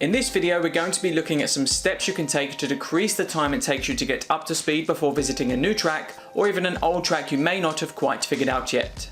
In this video, we're going to be looking at some steps you can take to decrease the time it takes you to get up to speed before visiting a new track, or even an old track you may not have quite figured out yet.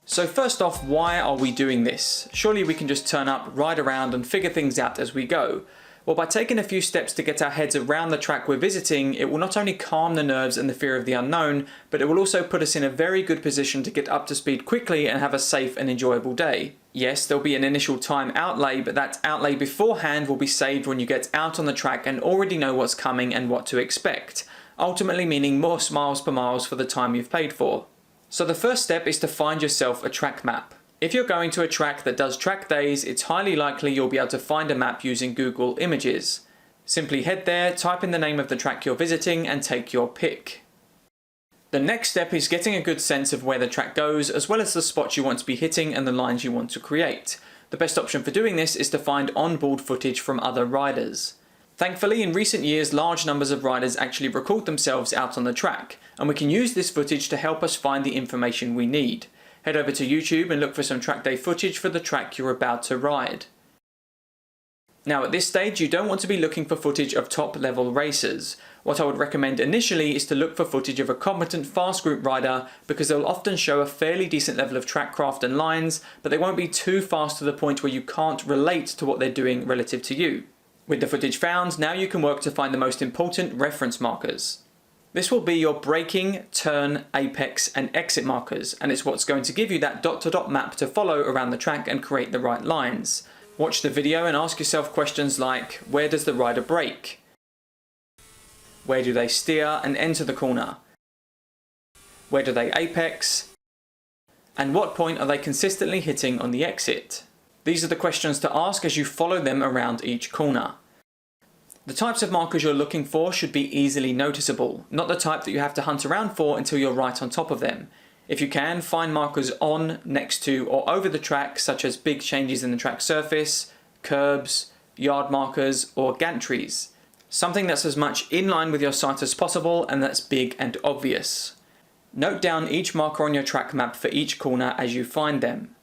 So first off, why are we doing this? Surely we can just turn up, ride around and figure things out as we go. Well, by taking a few steps to get our heads around the track we're visiting, it will not only calm the nerves and the fear of the unknown, but it will also put us in a very good position to get up to speed quickly and have a safe and enjoyable day. Yes, there'll be an initial time outlay, but that outlay beforehand will be saved when you get out on the track and already know what's coming and what to expect, ultimately meaning more miles per miles for the time you've paid for. So the first step is to find yourself a track map. If you're going to a track that does track days, it's highly likely you'll be able to find a map using Google Images. Simply head there, type in the name of the track you're visiting and take your pick. The next step is getting a good sense of where the track goes, as well as the spots you want to be hitting and the lines you want to create. The best option for doing this is to find onboard footage from other riders. Thankfully, in recent years, large numbers of riders actually record themselves out on the track, and we can use this footage to help us find the information we need. Head over to YouTube and look for some track day footage for the track you're about to ride. Now at this stage, you don't want to be looking for footage of top level racers. What I would recommend initially is to look for footage of a competent fast group rider, because they'll often show a fairly decent level of track craft and lines, but they won't be too fast to the point where you can't relate to what they're doing relative to you. With the footage found, now you can work to find the most important reference markers. This will be your braking, turn, apex and exit markers, and it's what's going to give you that dot-to-dot map to follow around the track and create the right lines. Watch the video and ask yourself questions like, where does the rider brake? Where do they steer and enter the corner? Where do they apex? And what point are they consistently hitting on the exit? These are the questions to ask as you follow them around each corner. The types of markers you're looking for should be easily noticeable, not the type that you have to hunt around for until you're right on top of them. If you can, find markers on, next to or over the track, such as big changes in the track surface, curbs, yard markers or gantries. Something that's as much in line with your sight as possible and that's big and obvious. Note down each marker on your track map for each corner as you find them.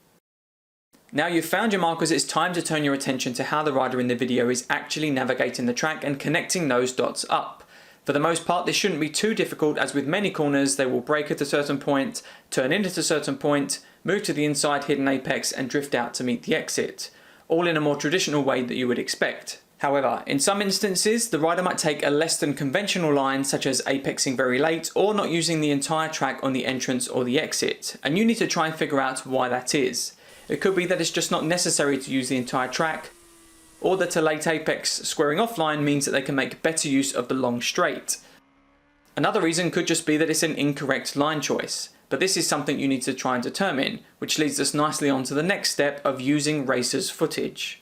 Now you've found your markers, it's time to turn your attention to how the rider in the video is actually navigating the track and connecting those dots up. For the most part, this shouldn't be too difficult, as with many corners, they will brake at a certain point, turn in at a certain point, move to the inside hidden apex and drift out to meet the exit, all in a more traditional way that you would expect. However, in some instances, the rider might take a less than conventional line, such as apexing very late or not using the entire track on the entrance or the exit, and you need to try and figure out why that is. It could be that it's just not necessary to use the entire track, or that a late apex squaring off line means that they can make better use of the long straight. Another reason could just be that it's an incorrect line choice, but this is something you need to try and determine, which leads us nicely on to the next step of using RACER'S footage.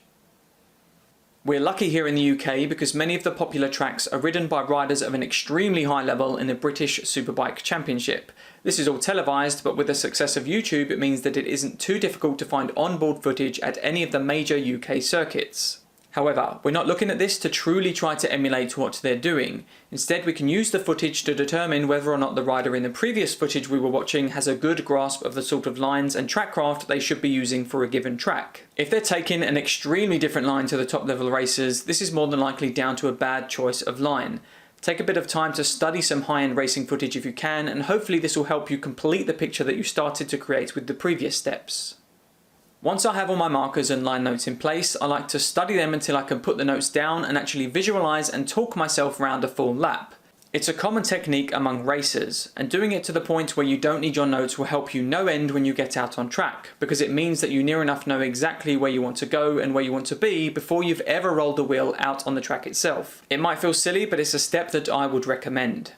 We're lucky here in the UK because many of the popular tracks are ridden by riders of an extremely high level in the British Superbike Championship. This is all televised, but with the success of YouTube it means that it isn't too difficult to find onboard footage at any of the major UK circuits. However, we're not looking at this to truly try to emulate what they're doing. Instead, we can use the footage to determine whether or not the rider in the previous footage we were watching has a good grasp of the sort of lines and trackcraft they should be using for a given track. If they're taking an extremely different line to the top level racers, this is more than likely down to a bad choice of line. Take a bit of time to study some high-end racing footage if you can, and hopefully this will help you complete the picture that you started to create with the previous steps. Once I have all my markers and line notes in place, I like to study them until I can put the notes down and actually visualize and talk myself around a full lap. It's a common technique among racers, and doing it to the point where you don't need your notes will help you no end when you get out on track, because it means that you near enough know exactly where you want to go and where you want to be before you've ever rolled the wheel out on the track itself. It might feel silly, but it's a step that I would recommend.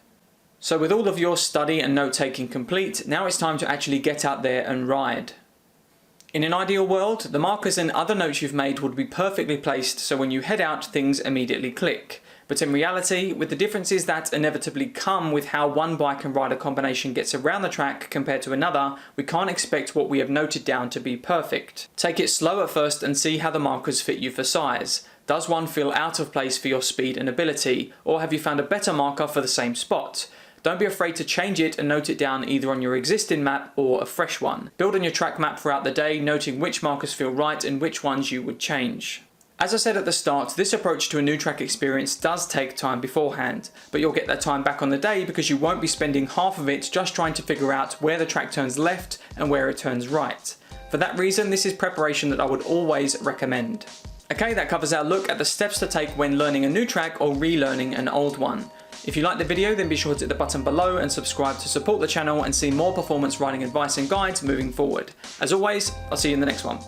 So with all of your study and note-taking complete, now it's time to actually get out there and ride. In an ideal world, the markers and other notes you've made would be perfectly placed so when you head out things immediately click. But in reality, with the differences that inevitably come with how one bike and rider combination gets around the track compared to another, we can't expect what we have noted down to be perfect. Take it slow at first and see how the markers fit you for size. Does one feel out of place for your speed and ability, or have you found a better marker for the same spot? Don't be afraid to change it and note it down either on your existing map or a fresh one. Build on your track map throughout the day, noting which markers feel right and which ones you would change. As I said at the start, this approach to a new track experience does take time beforehand, but you'll get that time back on the day because you won't be spending half of it just trying to figure out where the track turns left and where it turns right. For that reason, this is preparation that I would always recommend. Okay, that covers our look at the steps to take when learning a new track or relearning an old one. If you liked the video, then be sure to hit the button below and subscribe to support the channel and see more performance riding advice and guides moving forward. As always, I'll see you in the next one.